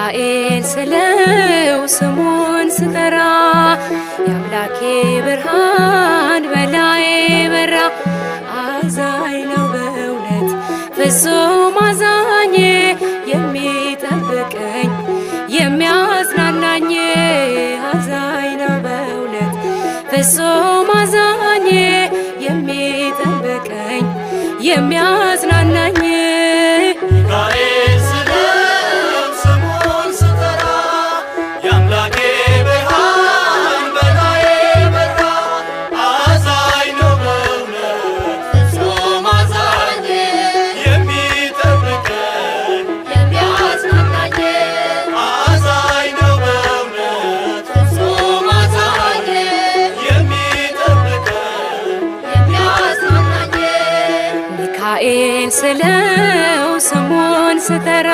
ሚካኤል ስለው ስሙን ስጠራ የአምላኬ ብርሃን በላዬ በራ። አዛኝ ነው በእውነት ፍጹም አዛኝ የሚጠብቀኝ የሚያጽናናኝ። አዛኝ ነው በእውነት ፍጹም አዛኝ የሚጠብቀኝ የሚያጽናናኝ። ሚካኤል ስለው ስሙን ስጠራ የአምላኬ ብርሃን በላዬ በራ። አዛኝ ነው በእውነት ፍጹም አዛኝ የሚጠብቀኝ የሚያጽናናኝ። አዛኝ ነው በእውነት ፍጹም አዛኝ የሚጠብቀኝ የሚያጽናናኝ። ሚካኤል ስለው ስሙን ስጠራ